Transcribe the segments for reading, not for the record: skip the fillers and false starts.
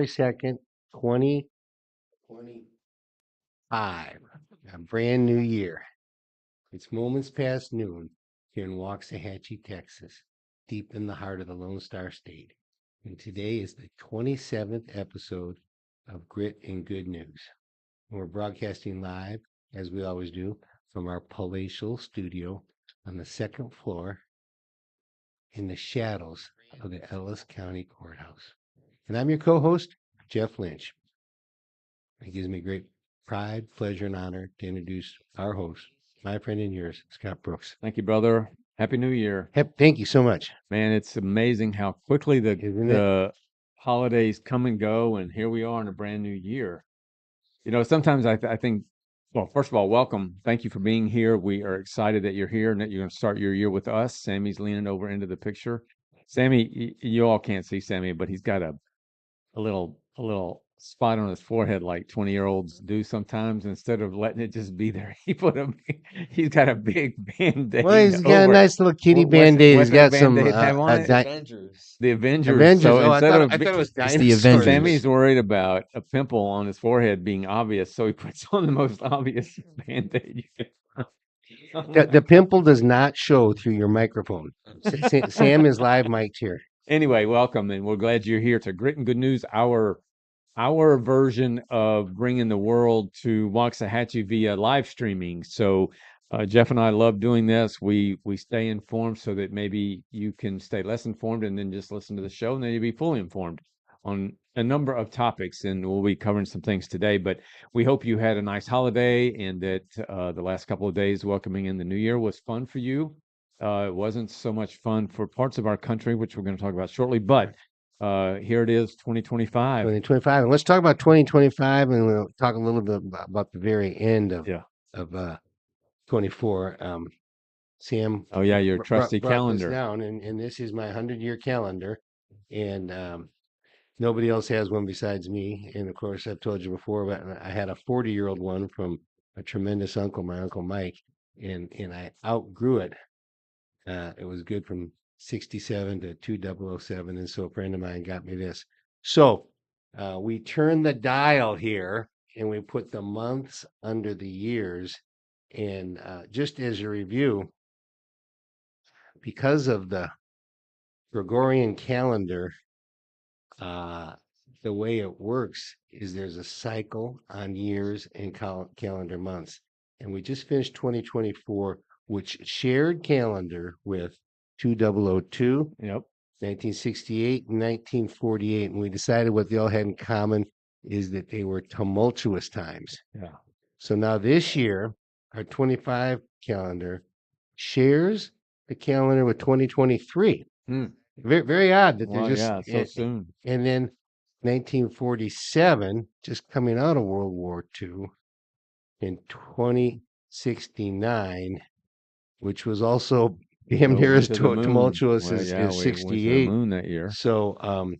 2nd, 2025. A brand new year. It's moments past noon here in Waxahachie, Texas, deep in the heart of the Lone Star State. And today is the 27th episode of Grit and Good News. And we're broadcasting live, as we always do, from our palatial studio on the second floor in the shadows of the Ellis County Courthouse. And I'm your co-host, Jeff Lynch. It gives me great pride, pleasure, and honor to introduce our host, my friend and yours, Scott Brooks. Thank you, brother. Happy New Year. Thank you so much. Man, it's amazing how quickly the holidays come and go, and here we are in a brand new year. You know, sometimes I think, well, first of all, welcome. Thank you for being here. We are excited that you're here and that you're going to start your year with us. Sammy's leaning over into the picture. Sammy, you all can't see Sammy, but he's got a little spot on his forehead like 20-year-olds do sometimes. Instead of letting it just be there, he's got a big Band-Aid. Well, he's got a nice little kitty Band-Aid. He's got some Avengers. The Avengers. Avengers. So I thought it was dinosaurs. the Avengers. Sammy's worried about a pimple on his forehead being obvious, so he puts on the most obvious Band-Aid you can. The pimple does not show through your microphone. Sam is live mic'd here. Anyway, welcome, and we're glad you're here to Grit and Good News, our version of bringing the world to Waxahachie via live streaming. So Jeff and I love doing this. We stay informed so that maybe you can stay less informed and then just listen to the show, and then you'll be fully informed on a number of topics, and we'll be covering some things today. But we hope you had a nice holiday and that the last couple of days welcoming in the new year was fun for you. It wasn't so much fun for parts of our country, which we're going to talk about shortly, but here it is, 2025. 2025. And let's talk about 2025, and we'll talk a little bit about the very end of 24. Sam. Oh yeah, your trusty brought calendar. This down, and this is my 100-year calendar, and nobody else has one besides me. And of course, I've told you before, but I had a 40-year-old one from a tremendous uncle, my Uncle Mike, and I outgrew it. It was good from 67 to 2007, and so a friend of mine got me this. So we turn the dial here, and we put the months under the years. And just as a review, because of the Gregorian calendar, the way it works is there's a cycle on years and calendar months. And we just finished 2024, which shared calendar with 2002, 1968, and 1948. And we decided what they all had in common is that they were tumultuous times. Yeah. So now this year, our 25 calendar shares the calendar with 2023. Very, very odd that they're so soon. And then 1947, just coming out of World War II, in 2069, which was also damn near as tumultuous as 68. We went to the moon that year. So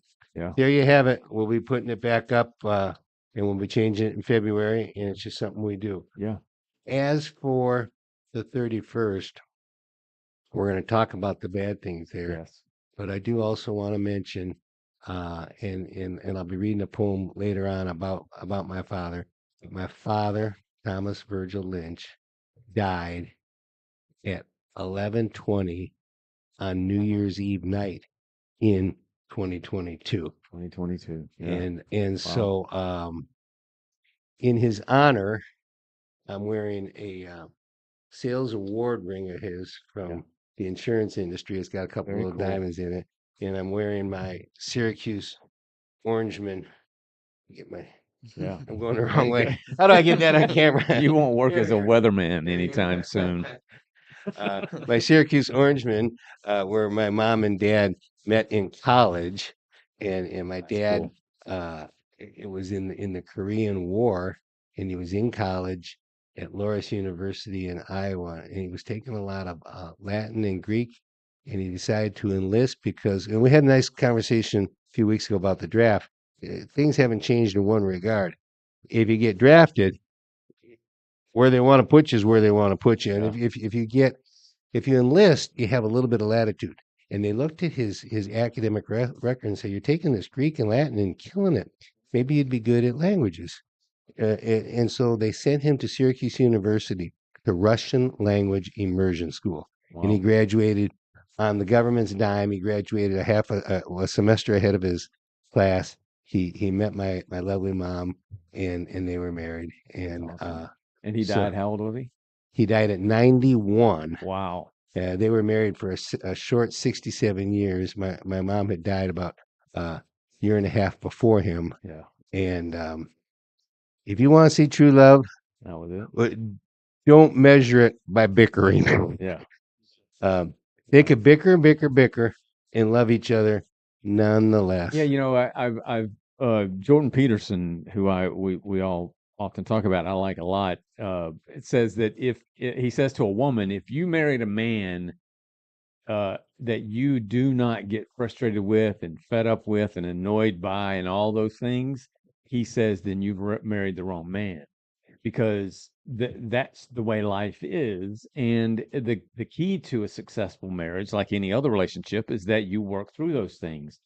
there you have it. We'll be putting it back up, and we'll be changing it in February, and it's just something we do. Yeah. As for the 31st, we're going to talk about the bad things there. Yes. But I do also want to mention, and I'll be reading a poem later on about my father. My father, Thomas Virgil Lynch, died at 11:20 on New Year's Eve night in 2022. 2022. Yeah. And so in his honor, I'm wearing a sales award ring of his from the insurance industry. It's got a couple of diamonds in it. And I'm wearing my Syracuse Orangeman. I'm going the wrong way. How do I get that on camera? You won't work as a weatherman anytime soon. My Syracuse Orangeman, where my mom and dad met in college, and my dad, it was in the Korean War, and he was in college at Loras University in Iowa, and he was taking a lot of Latin and Greek, and he decided to enlist because, and we had a nice conversation a few weeks ago about the draft. Things haven't changed in one regard. If you get drafted, where they want to put you is where they want to put you. And if you enlist, you have a little bit of latitude. And they looked at his academic record and said, "You're taking this Greek and Latin and killing it." maybe you'd be good at languages. And so they sent him to Syracuse University, the Russian language immersion school. And he Wow. graduated on the government's dime. He graduated a semester ahead of his class. He met my lovely mom, and they were married. That's And awesome. And he so died. How old was he? he died at 91. Wow. They were married for a short 67 years. My mom had died about a year and a half before him. Yeah. And if you want to see true love, That was it. don't measure it by bickering. Yeah. They could bicker, and love each other nonetheless. Yeah. I've Jordan Peterson, who we all often talk about, I like a lot. It says that he says to a woman, if you married a man that you do not get frustrated with and fed up with and annoyed by and all those things, he says, then you've married the wrong man, because that's the way life is. And the key to a successful marriage, like any other relationship, is that you work through those things.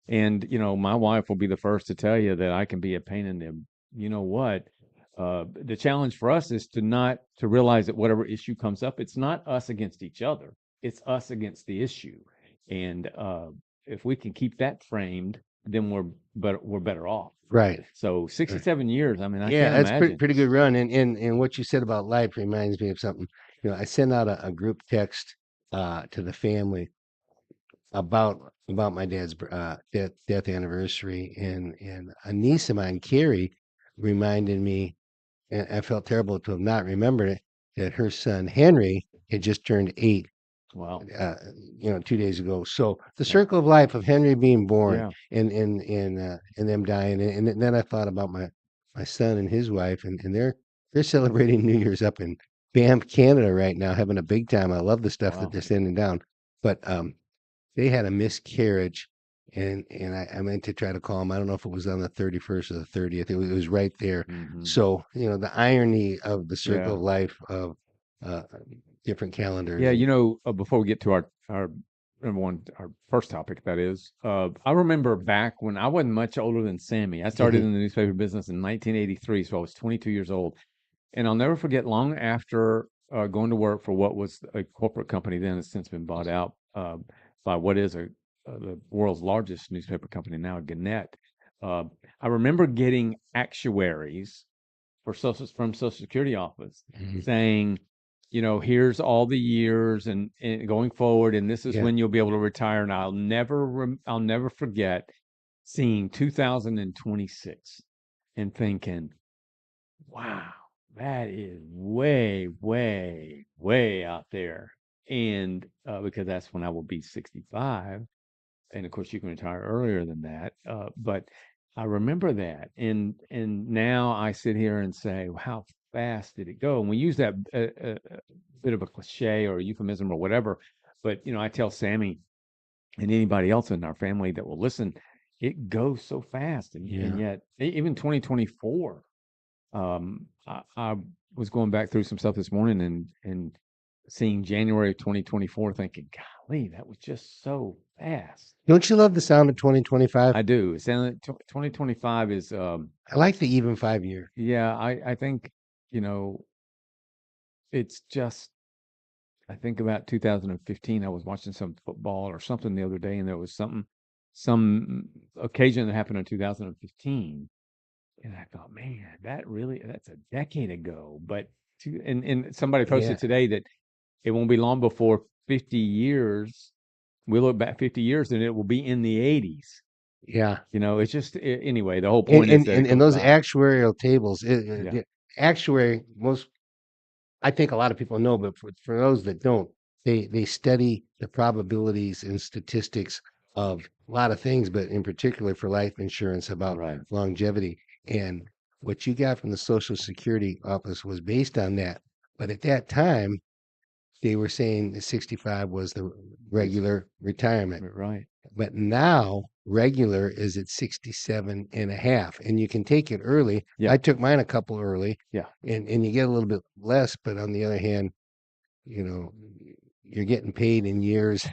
And my wife will be the first to tell you that I can be a pain in the, what. The challenge for us is to realize that whatever issue comes up, it's not us against each other, it's us against the issue. And if we can keep that framed, then we're better off. Right. So 67 years, I mean, I Yeah, can't that's imagine. pretty good run. And what you said about life reminds me of something. I sent out a group text to the family about my dad's death anniversary, and a niece of mine, Carrie, reminded me, and I felt terrible to have not remembered it, that her son Henry had just turned 8. Wow. 2 days ago. So the Yeah. circle of life of Henry being born, Yeah. and them dying, and then I thought about my son and his wife, and they're celebrating New Year's up in Banff, Canada right now, having a big time. I love the stuff that Wow. they're sending down, but they had a miscarriage, and I meant to try to call them. I don't know if it was on the 31st or the 30th. It was right there. Mhm. So the irony of the circle Yeah. of life of different calendars. Yeah, before we get to our number one, our first topic, that is, I remember back when I wasn't much older than Sammy. I started in the newspaper business in 1983, so I was 22 years old. And I'll never forget, long after going to work for what was a corporate company then, has since been bought out by what is the world's largest newspaper company now, Gannett. I remember getting actuaries from Social Security office Mhm. saying, here's all the years and going forward, and this is Yeah. when you'll be able to retire. And I'll never forget seeing 2026 and thinking, wow, that is way, way, way out there. And because that's when I will be 65. And of course, you can retire earlier than that. But I remember that. And now I sit here and say, well, how fast did it go? And we use that bit of a cliche or a euphemism or whatever. But, I tell Sammy and anybody else in our family that will listen, it goes so fast. And Yeah. yet, even 2024, I was going back through some stuff this morning and seeing January of 2024, thinking, golly, that was just so fast. Don't you love the sound of 2025? I do. It's 2025 is, I like the even 5-year. yeah, I think, it's just, I think about 2015. I was watching some football or something the other day, and there was some occasion that happened in 2015. And I thought, man, that's a decade ago. But and somebody posted Yeah. today that it won't be long before 50 years. We look back 50 years and it will be in the 80s. Yeah. It's just, anyway, the whole And point is that it and, and goes those by. actuarial tables, Yeah. the actuary, I think a lot of people know, but for those that don't, they study the probabilities and statistics of a lot of things, but in particular for life insurance about Right. longevity. And what you got from the Social Security office was based on that. But at that time, they were saying that 65 was the regular retirement. Right. But now regular is at 67 and a half, and you can take it early. Yeah. I took mine a couple early. Yeah. And you get a little bit less, but on the other hand, you're getting paid in years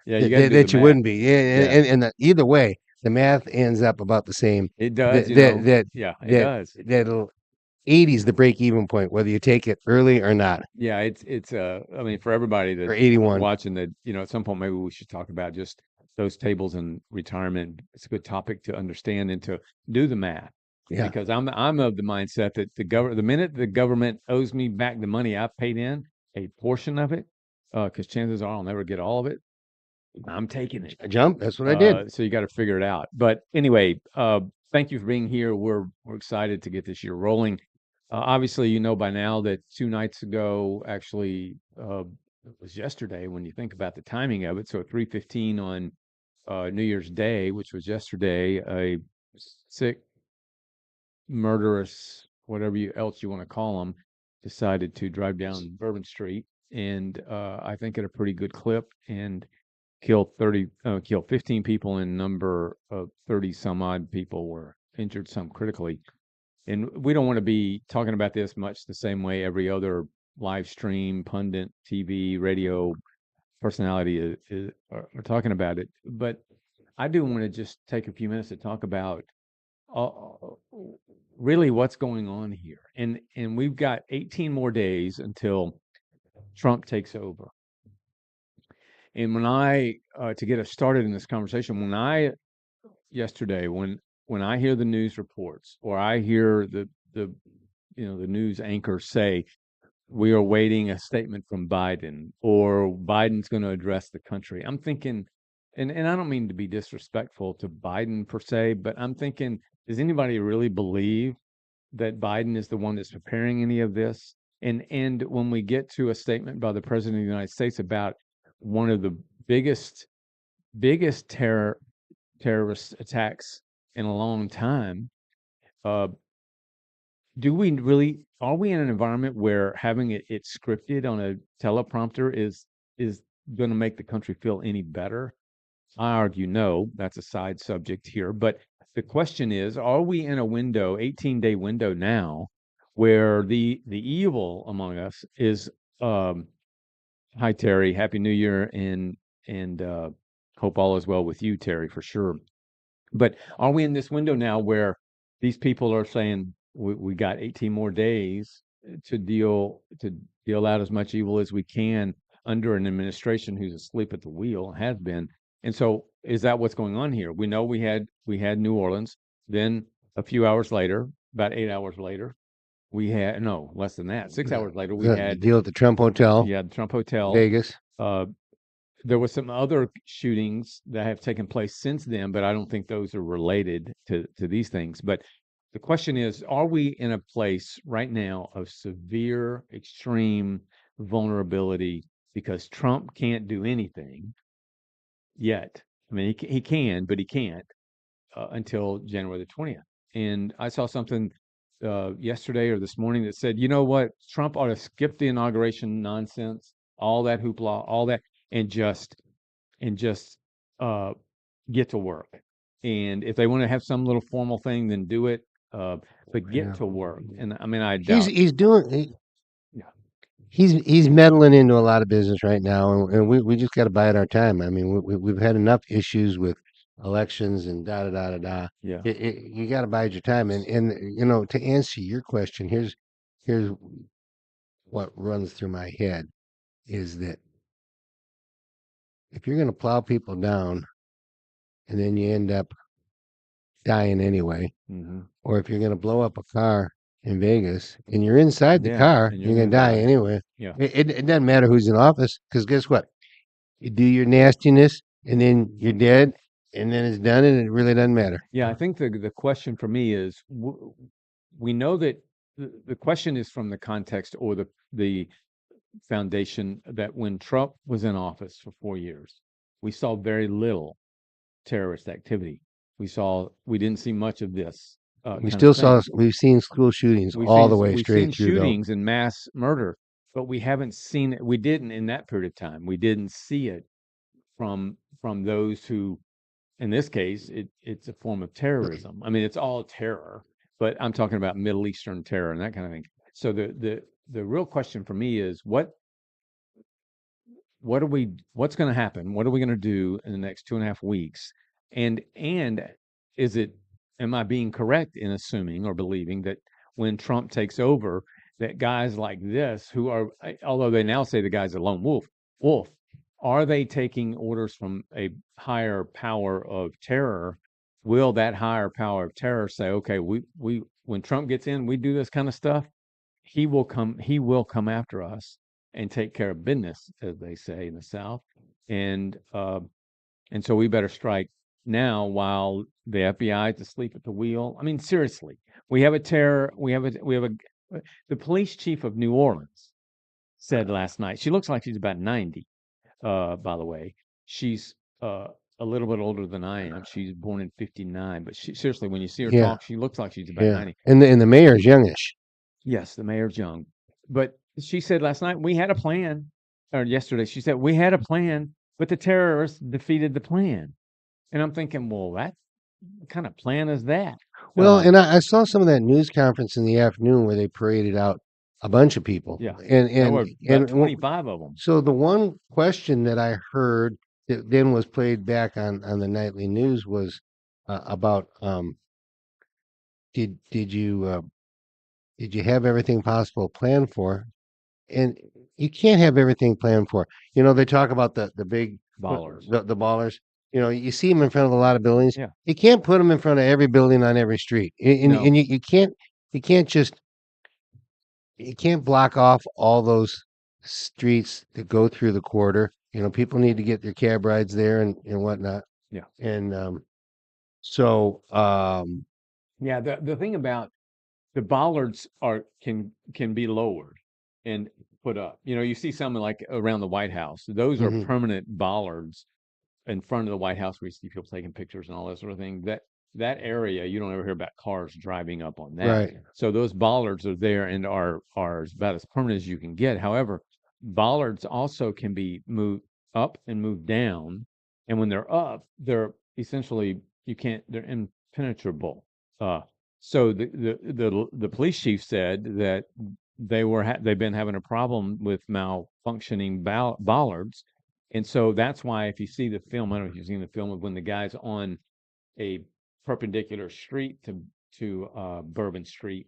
Yeah. You got to do that the you math. wouldn't be. Yeah. And either way, the math ends up about the same. It does, yeah, it does. That'll 80 is the break even point, whether you take it early or not, Yeah, it's I mean, for everybody or that's 81. watching that, at some point maybe we should talk about just those tables in retirement. It's a good topic to understand and to do the math. Yeah. Because I'm of the mindset that the minute the government owes me back the money I've paid in, a portion of it, because chances are I'll never get all of it, I'm taking it. A jump. That's what I did. So you got to figure it out. But anyway, thank you for being here. We're excited to get this year rolling. Obviously, you know by now that 2 nights ago, actually, it was yesterday when you think about the timing of it. So at 3:15 on New Year's Day, which was yesterday, a sick, murderous, whatever else you want to call them, decided to drive down Bourbon Street, and I think at a pretty good clip, and killed 15 people, and number of 30 some odd people were injured, some critically. And we don't want to be talking about this much the same way every other live stream, pundit, TV, radio personality are talking about it. But I do want to just take a few minutes to talk about uh, really what's going on here. And we've got 18 more days until Trump takes over. And when to get us started in this conversation, yesterday, when I hear the news reports, or I hear the news anchors say we are waiting a statement from Biden, or Biden's going to address the country, I'm thinking, and I don't mean to be disrespectful to Biden per se, but I'm thinking, does anybody really believe that Biden is the one that's preparing any of this? And when we get to a statement by the president of the United States about one of the biggest terrorist attacks in a long time, are we in an environment where having it scripted on a teleprompter is going to make the country feel any better? I argue no. That's a side subject here, but the question is, are we in a 18-day window now, where the evil among us is, hi Terry, Happy New Year, and hope all is well with you, Terry, for sure. But are we in this window now where these people are saying we got 18 more days to deal out as much evil as we can under an administration who's asleep at the wheel, has been? And so is that what's going on here? We know we had New Orleans. Then a few hours later, about 8 hours later, we had, no, less than that, 6 hours later, we The had deal at the Trump Hotel, the Trump Hotel, Vegas. There were some other shootings that have taken place since then, but I don't think those are related to these things. But the question is, are we in a place right now of severe, extreme vulnerability because Trump can't do anything yet? I mean, he can, but he can't until January the 20th. And I saw something yesterday or this morning that said, you know what, Trump ought to skip the inauguration nonsense, all that hoopla, all that, and just get to work. And if they want to have some little formal thing, then do it. But get to work. And I mean, I doubt. He's meddling into a lot of business right now, and we just got to bide our time. I mean, we've had enough issues with elections and da da da da da. Yeah. You got to bide your time, and to answer your question, here's what runs through my head is that if you're going to plow people down, and then you end up dying anyway, or if you're going to blow up a car in Vegas and you're inside the car, you're going to die anyway. Yeah. It doesn't matter who's in office, because guess what? You do your nastiness and then you're dead, and then it's done, and it really doesn't matter. Yeah, I think the question for me is, we know that the question is from the context or the foundation that when Trump was in office for 4 years, we saw very little terrorist activity. We didn't see much of this. We've seen school shootings all the way straight through. We've seen shootings and mass murder, but we haven't seen it. We didn't in that period of time. We didn't see it from those who, in this case, it's a form of terrorism. I mean, it's all terror, but I'm talking about Middle Eastern terror and that kind of thing. So the real question for me is what's going to happen? What are we going to do in the next 2.5 weeks And is it, am I being correct in assuming or believing that when Trump takes over, that guys like this, who are, although they now say the guy's a lone wolf, are they taking orders from a higher power of terror? Will that higher power of terror say, okay, we when Trump gets in, we do this kind of stuff, he will come after us and take care of business, as they say in the South. And so we better strike now while the FBI is asleep at the wheel. I mean, seriously, we have the police chief of New Orleans said last night, she looks like she's about 90, by the way. She's a little bit older than I am. She's born in 59, but seriously, when you see her Yeah, talk, she looks like she's about yeah. 90. And the mayor's youngish. Yes, the mayor's young. But she said last night, we had a plan, or yesterday, she said, we had a plan, but the terrorists defeated the plan. And I'm thinking, well, what kind of plan is that? Well, and I saw some of that news conference in the afternoon where they paraded out a bunch of people. Yeah, and there were about and 25 of them. so the one question that I heard that then was played back on the nightly news was about did you have everything possible planned for? And you can't have everything planned for. You know, they talk about the big Ballers. the ballers. You know, you see them in front of a lot of buildings. Yeah. You can't put them in front of every building on every street, and, No. and you can't just you can't block off all those streets that go through the quarter. You know, people need to get their cab rides there and whatnot. Yeah. And so Yeah, the thing about the bollards can be lowered and put up. You know, you see some like around the White House. Those are Mhm. permanent bollards in front of the White House where you see people taking pictures and all that sort of thing. That area, you don't ever hear about cars driving up on that. Right. So those bollards are there and are about as permanent as you can get. However, bollards also can be moved up and moved down. And when they're up, they're essentially they're impenetrable. So the police chief said that they've been having a problem with malfunctioning bollards, and so that's why if you see the film, I don't know if you've seen the film of when the guy's on a perpendicular street to Bourbon Street,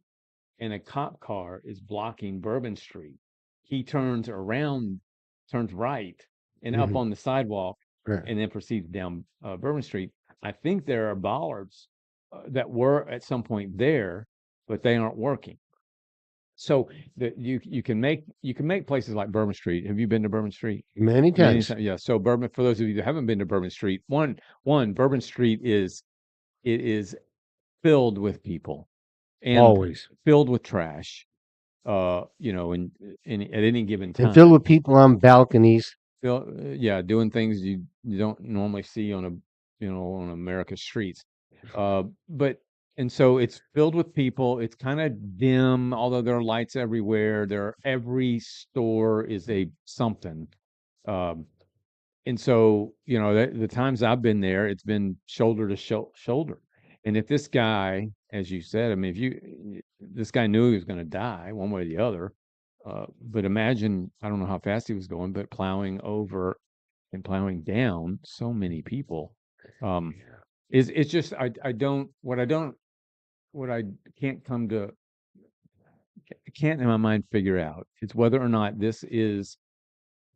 and a cop car is blocking Bourbon Street. He turns right, and up Mhm. on the sidewalk, Right. and then proceeds down Bourbon Street. I think there are bollards that were at some point there, but they aren't working. So you can make places like Bourbon Street. Have you been to Bourbon Street? Many times. Yeah. So Bourbon, for those of you that haven't been to Bourbon Street, one Bourbon Street is filled with people and Always. filled with trash. You know, and at any given time, And filled with people on balconies. yeah, doing things you don't normally see on America's streets. But and so it's filled with people. It's kind of dim, although there are lights everywhere. Every store is a something. Um, and so, you know, the times I've been there, it's been shoulder to shoulder. And if this guy, as you said, I mean, this guy knew he was going to die one way or the other. But imagine, I don't know how fast he was going, but plowing over and plowing down so many people. It's just, what I can't in my mind figure out is whether or not this is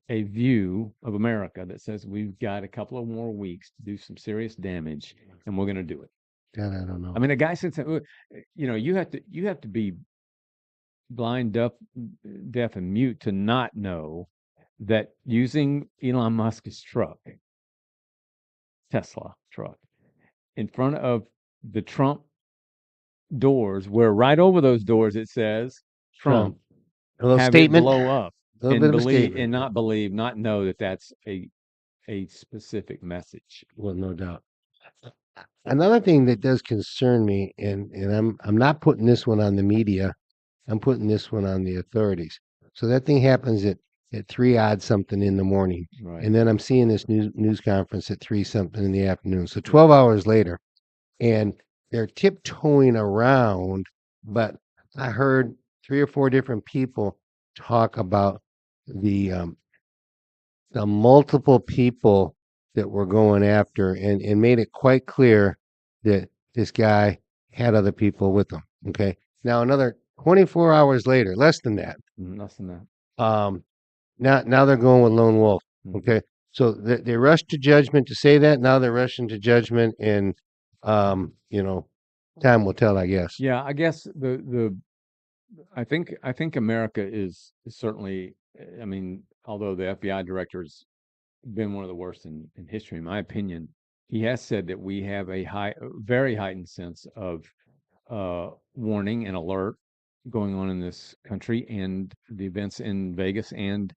a view of America that says we've got a couple of more weeks to do some serious damage, and we're going to do it. God, I don't know. I mean, a guy said, you know, you have to be blind, deaf, and mute to not know that using Elon Musk's Tesla truck, in front of the Trump doors, where right over those doors it says Trump, A little have statement. it blow up, A little bit of a statement. and not know that that's a specific message. Well, no doubt. Another thing that does concern me, and I'm not putting this one on the media, I'm putting this one on the authorities. So that thing happens at 3 odd something in the morning, Right. and then I'm seeing this news conference at 3 something in the afternoon. So 12 hours later, and they're tiptoeing around. But I heard 3 or 4 different people talk about the multiple people that were going after, and made it quite clear that this guy had other people with him. Okay. Now another 24 hours later, less than that. Less than that. Now they're going with Lone Wolf. Mhm. Okay. So they rushed to judgment to say that. Now they're rushing to judgment, and time will tell, I guess. Yeah, I guess I think America is certainly. I mean, although the FBI director's been one of the worst in history, in my opinion, he has said that we have a very heightened sense of warning and alert going on in this country, and the events in Vegas and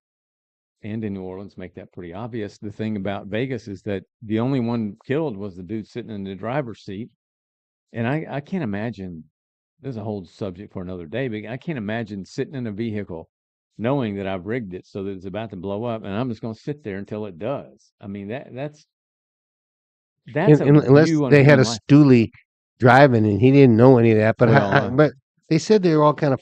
in New Orleans make that pretty obvious. The thing about Vegas is that the only one killed was the dude sitting in the driver's seat, and I can't imagine. This is a whole subject for another day, but I can't imagine sitting in a vehicle knowing that I've rigged it so that it's about to blow up, and I'm just going to sit there until it does. I mean, that's a Unless view on they had human a life. stoolie driving and he didn't know any of that. But Well, but they said they were all kind of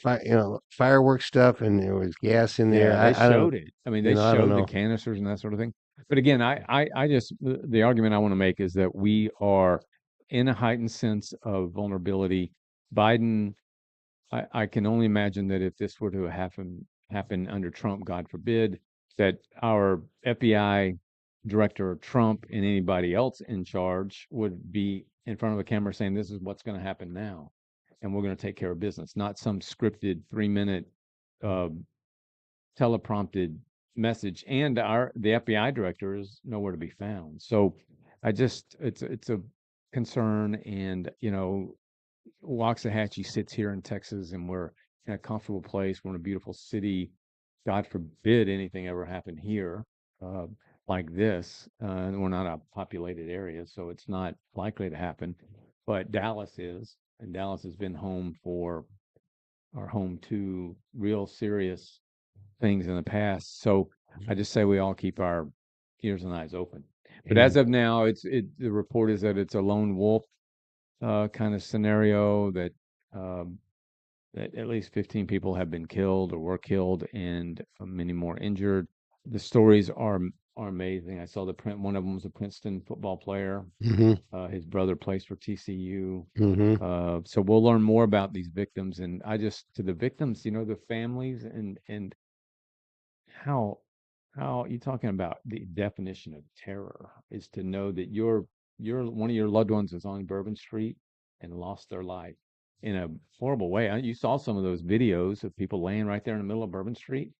fireworks stuff, and there was gas in there. yeah, they I don't showed it. I mean, they I don't showed the know. canisters and that sort of thing. But again, I just the argument I want to make is that we are in a heightened sense of vulnerability. Biden, I can only imagine that if this were to happen under Trump, God forbid, that our FBI director, Trump, and anybody else in charge would be in front of a camera saying, "This is what's going to happen now, and we're going to take care of business," not some scripted 3-minute uh, teleprompted message. And the FBI director is nowhere to be found. So it's a concern, and Waxahachie sits here in Texas, and we're in a comfortable place. We're in a beautiful city. God forbid anything ever happen here uh, like this. And we're not a populated area, so it's not likely to happen. But Dallas is, and Dallas has been home to real serious things in the past. So I just say we all keep our ears and eyes open. But as of now, the report is that it's a lone wolf kind of scenario, um, that at least 15 people have been killed or were killed, and many more injured. The stories are amazing. I saw the print. One of them was a Princeton football player. His brother plays for TCU. So we'll learn more about these victims, and to the victims, the families, and how you talking about the definition of terror is to know that your one of your loved ones is on Bourbon Street and lost their life in a horrible way. You saw some of those videos of people laying right there in the middle of Bourbon Street.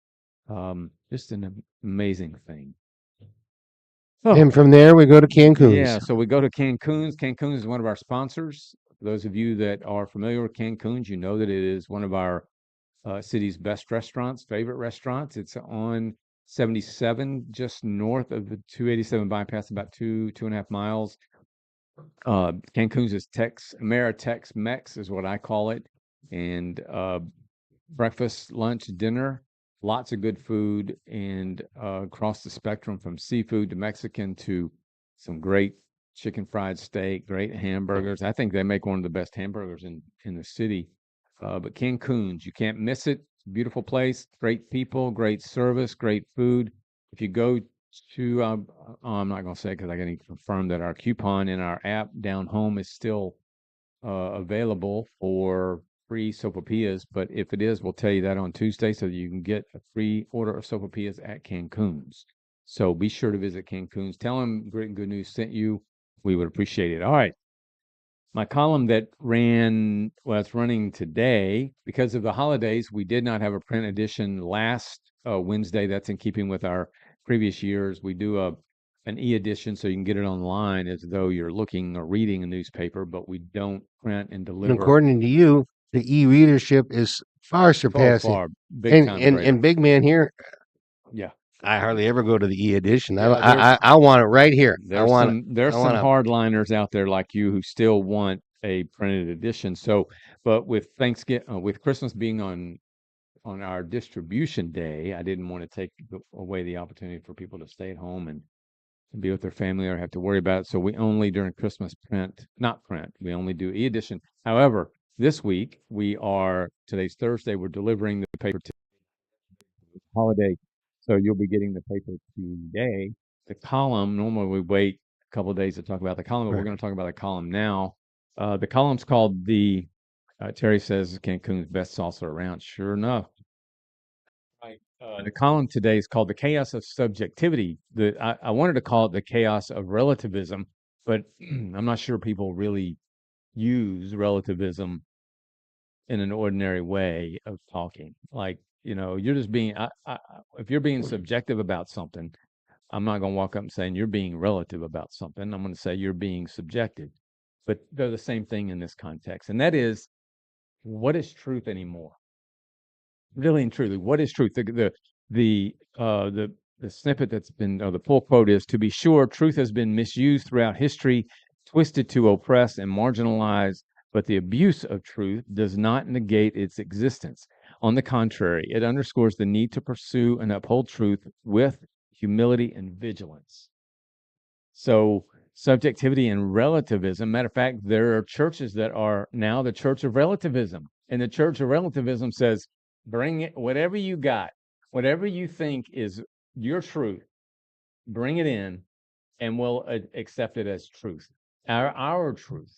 Just an amazing thing. And from there we go to Cancun's. Yeah, so we go to Cancun's. Cancun's is one of our sponsors. For those of you that are familiar with Cancun's, you know that it is one of our city's best restaurants, favorite restaurants. It's on 77, just north of the 287 bypass, about 2.5 miles. Cancun's is Ameritex-Mex is what I call it. And breakfast, lunch, dinner, lots of good food, and across the spectrum from seafood to Mexican to some great chicken fried steak, great hamburgers. I think they make one of the best hamburgers in the city. But Cancun's, you can't miss it. Beautiful place, great people, great service, great food. If you go to, I'm not going to say because I got to confirm that our coupon in our app down home is still available for free sopapillas. But if it is, we'll tell you that on Tuesday so that you can get a free order of sopapillas at Cancun's. So be sure to visit Cancun's. Tell them Great and Good News sent you. We would appreciate it. All right. My column that it's running today. Because of the holidays, we did not have a print edition last Wednesday. That's in keeping with our previous years. We do an e-edition so you can get it online as though you're looking or reading a newspaper, but we don't print and And deliver. according to you, the e-readership is far surpassing. Far, big time greater. And big man here, Yeah. I hardly ever go to the e-edition. Yeah, I want it right here. There's some hardliners out there like you who still want a printed edition. So, but with Thanksgiving, with Christmas being on our distribution day, I didn't want to take away the opportunity for people to stay at home and be with their family or have to worry about it. So we only during Christmas not print. We only do e-edition. However, this week today's Thursday, we're delivering the paper to holiday. So you'll be getting the paper today. the column. Normally we wait a couple of days to talk about the column, but we're Right. going to talk about the column now. The column's called Terry says Cancun's best salsa around. Sure enough. Right. The column today is called The Chaos of Subjectivity. I wanted to call it The Chaos of Relativism, but I'm not sure people really use relativism in an ordinary way of talking. Like, you're just being, if you're being subjective about something, I'm not going to walk up and saying you're being relative about something. I'm going to say you're being subjective. But they're the same thing in this context. And that is, what is truth anymore? Really and truly, what is truth? The snippet that's been, or the full quote is, to be sure, truth has been misused throughout history, twisted to oppress and marginalize, but the abuse of truth does not negate its existence. On the contrary, it underscores the need to pursue and uphold truth with humility and vigilance. So, subjectivity and relativism. Matter of fact, there are churches that are now the church of relativism. And the church of relativism says, bring it, whatever you got, whatever you think is your truth, bring it in, and we'll accept it as truth, our truth.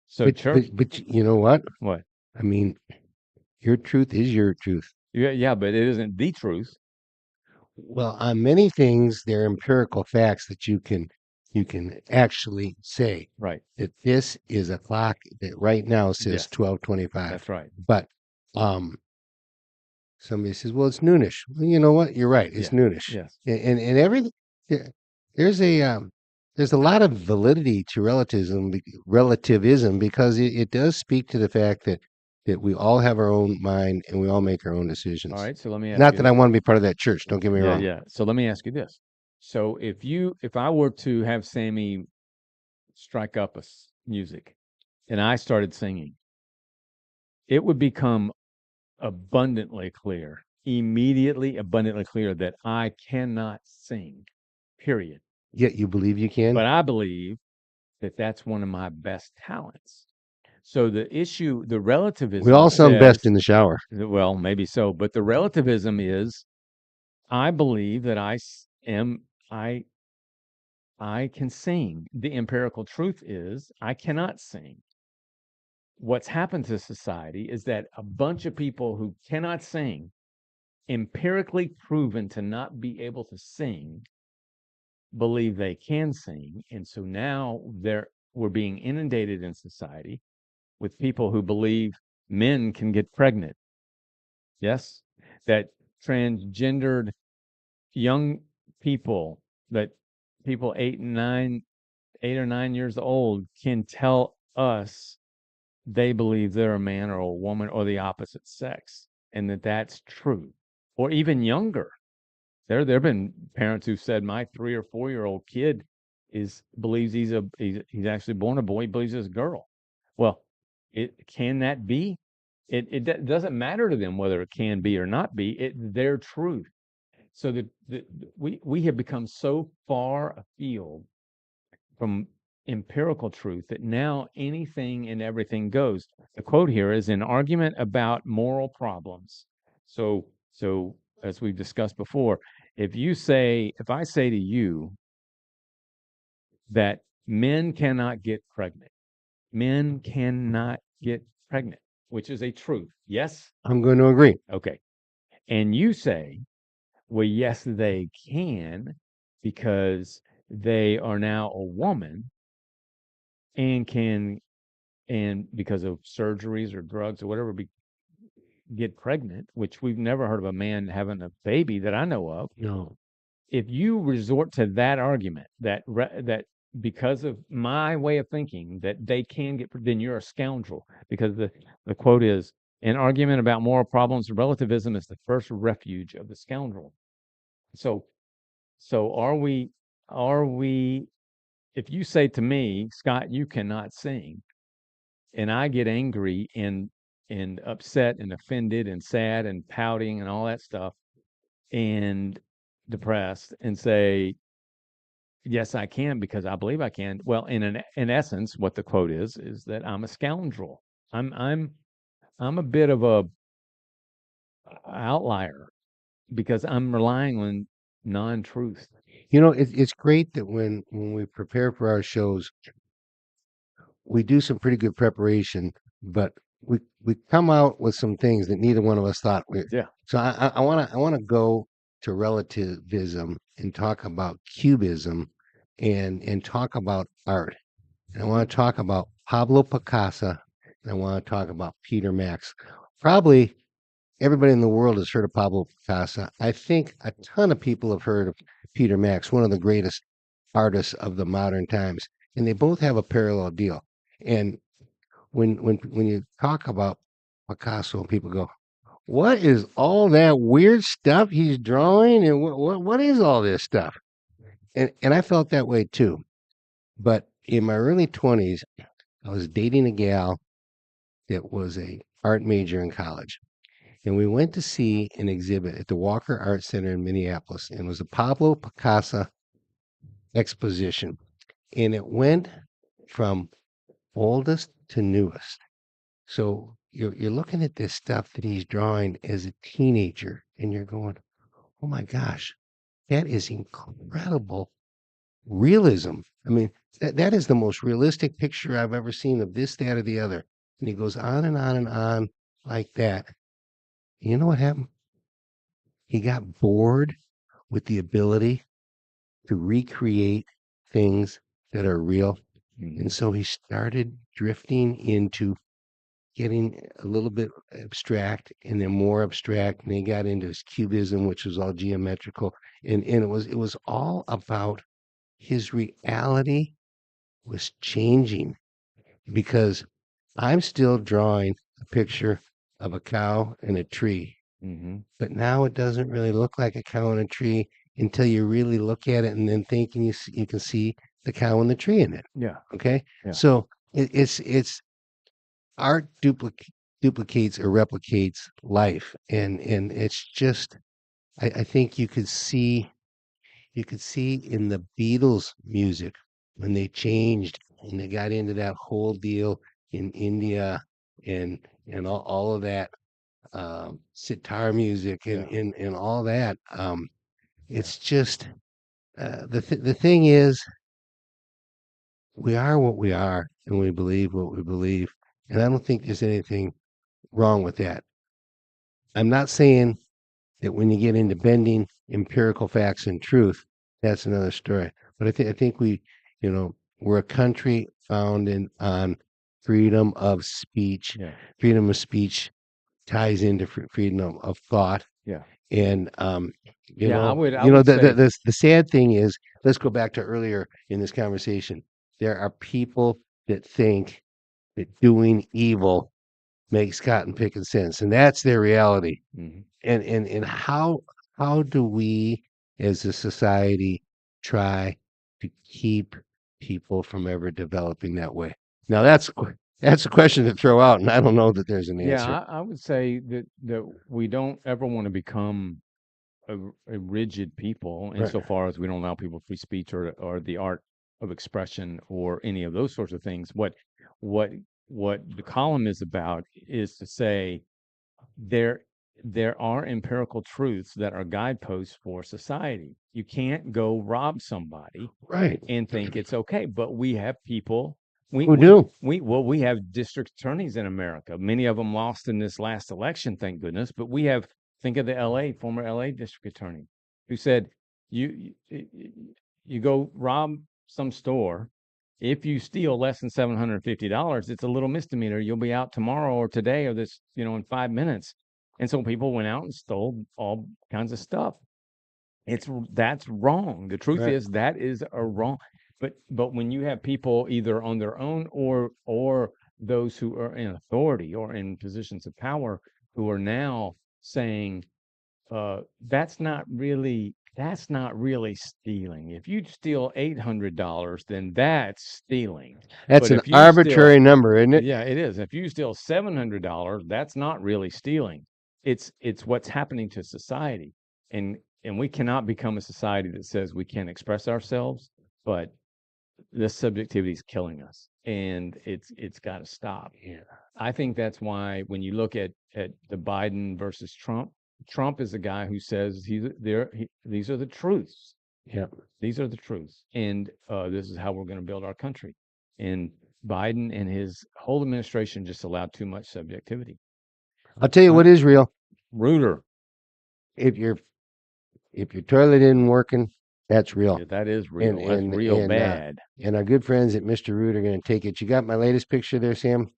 So, church, But you know what? what? I mean, your truth is your truth. Yeah, but it isn't the truth. Well, on many things, there are empirical facts that you can actually say Right. that this is a clock that right now says Yes. 12:25. That's right. But somebody says, "Well, it's noonish." Well, you know what? You're right. It's Yeah. noonish. Yes. And everything there's a lot of validity to relativism because it does speak to the fact that we all have our own mind and we all make our own decisions. All right. So let me ask Not you that I this. want to be part of that church. Don't get me wrong. Yeah. So let me ask you this. So if I were to have Sammy strike up music and I started singing, it would become immediately abundantly clear that I cannot sing, period. Yet you believe you can. But I believe that that's one of my best talents. So the relativism We all sound best says, in the shower. well, maybe so, but the relativism is, I believe that I can sing. The empirical truth is I cannot sing. What's happened to society is that a bunch of people who cannot sing, empirically proven to not be able to sing, believe they can sing. And so now we're being inundated in society with people who believe men can get pregnant. Yes, that transgendered young people, that people 8 or 9 years old can tell us they believe they're a man or a woman or the opposite sex, and that's true. Or even younger. There've been parents who've said my 3 or 4 year old kid believes he's actually born a boy, he believes he's a girl. Well, can that be? It doesn't matter to them whether it can be or not be. It's their truth. So we have become so far afield from empirical truth that now anything and everything goes. The quote here is an argument about moral problems. So as we've discussed before, if I say to you that men cannot get pregnant, which is a truth. Yes? I'm going to agree. Okay. And you say, well, yes, they can, because they are now a woman and because of surgeries or drugs or whatever, get pregnant, which we've never heard of a man having a baby that I know of. No. If you resort to that argument, that because of my way of thinking that they can get, then you're a scoundrel, because the quote is, an argument about moral problems, relativism is the first refuge of the scoundrel. So are we, if you say to me, Scott, you cannot sing, and I get angry and upset and offended and sad and pouting and all that stuff and depressed, and say, yes, I can because I believe I can. Well, in essence, what the quote is that I'm a scoundrel. I'm a bit of a outlier because I'm relying on non-truth. It's great that when we prepare for our shows, we do some pretty good preparation, but we come out with some things that neither one of us thought we. Yeah. So I wanna go to relativism and talk about cubism and talk about art. And I want to talk about Pablo Picasso and I want to talk about Peter Max. Probably everybody in the world has heard of Pablo Picasso. I think a ton of people have heard of Peter Max, one of the greatest artists of the modern times. And they both have a parallel deal. And when you talk about Picasso, people go, "What is all that weird stuff he's drawing? And what is all this stuff?" And I felt that way too. But in my early 20s, I was dating a gal that was a art major in college. And we went to see an exhibit at the Walker Art Center in Minneapolis. And it was a Pablo Picasso exposition. And it went from oldest to newest. So you're looking at this stuff that he's drawing as a teenager, and you're going, "Oh my gosh, that is incredible realism." I mean, that is the most realistic picture I've ever seen of this, that, or the other. And he goes on and on and on like that. You know what happened? He got bored with the ability to recreate things that are real. And so he started drifting into getting a little bit abstract and then more abstract. And he got into his cubism, which was all geometrical. And it was all about his reality was changing because I'm still drawing a picture of a cow and a tree. Mm-hmm. But now it doesn't really look like a cow and a tree until you really look at it and then think and you can see the cow and the tree in it. Yeah. Okay. Yeah. So it's art duplicates or replicates life. And it's just, I think you could see in the Beatles music when they changed and they got into that whole deal in India and all of that sitar music and all that. It's just the thing is we are what we are and we believe what we believe, and I don't think there's anything wrong with that. I'm not saying that when you get into bending empirical facts and truth, that's another story. But I think we're a country founded on freedom of speech. Yeah. Freedom of speech ties into freedom of thought. Yeah. And I would say the sad thing is, let's go back to earlier in this conversation. There are people that think that doing evil makes cotton picking sense, and that's their reality. Mhm. And how do we as a society try to keep people from ever developing that way? Now that's a question to throw out, and I don't know that there's an answer. I would say that we don't ever want to become a rigid people Right. insofar as we don't allow people free speech or the art of expression or any of those sorts of things. What what the column is about is to say there there are empirical truths that are guideposts for society. You can't go rob somebody Right. and think it's okay. But we have people Who do? we have district attorneys in America. Many of them lost in this last election, thank goodness. But we have, think of the former LA district attorney who said you go rob some store. If you steal less than $750, it's a little misdemeanor. You'll be out tomorrow or today or this, in 5 minutes. And so people went out and stole all kinds of stuff. That's wrong. The truth Right. is that is a wrong. But when you have people either on their own or those who are in authority or in positions of power who are now saying that's not really stealing. If you steal $800, then that's stealing. That's But an if you arbitrary steal, number, isn't it? yeah, it is. If you steal $700, that's not really stealing. It's what's happening to society, and we cannot become a society that says we can't express ourselves, but this subjectivity is killing us, and it's got to stop. Yeah. I think that's why when you look at the Biden versus Trump, Trump is a guy who says these are the truths. Yeah. These are the truths. And this is how we're going to build our country. And Biden and his whole administration just allowed too much subjectivity. I'll tell you what is real. Reuter. If your toilet isn't working, that's real. Yeah, that is real. That's real bad. And our good friends at Mr. Root are going to take it. You got my latest picture there, Sam?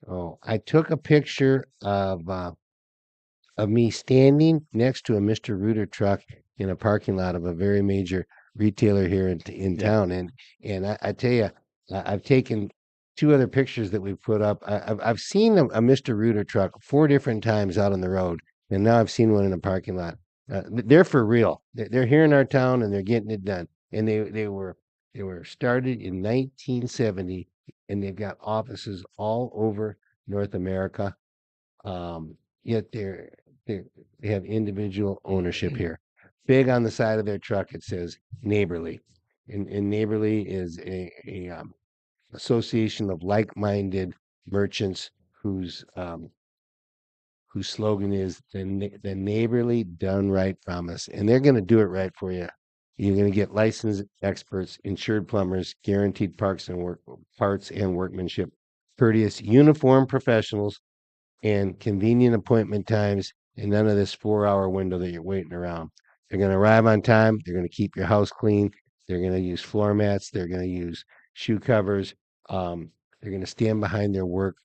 Oh, I took a picture of me standing next to a Mr. Rooter truck in a parking lot of a very major retailer here in Yeah. town. And I tell you, I've taken two other pictures that we put up. I've seen a Mr. Rooter truck 4 different times out on the road, and now I've seen one in a parking lot. They're for real. They're here in our town, and they're getting it done. And they were started in 1970, and they've got offices all over North America. Yet they have individual ownership here. Big on the side of their truck, it says neighborly, and neighborly is a association of like-minded merchants whose slogan is the neighborly done right promise, and they're going to do it right for you. You're going to get licensed experts, insured plumbers, guaranteed parts and workmanship, courteous uniformed professionals, and convenient appointment times, and none of this 4-hour window that you're waiting around. They're going to arrive on time. They're going to keep your house clean. They're going to use floor mats. They're going to use shoe covers. They're going to stand behind their work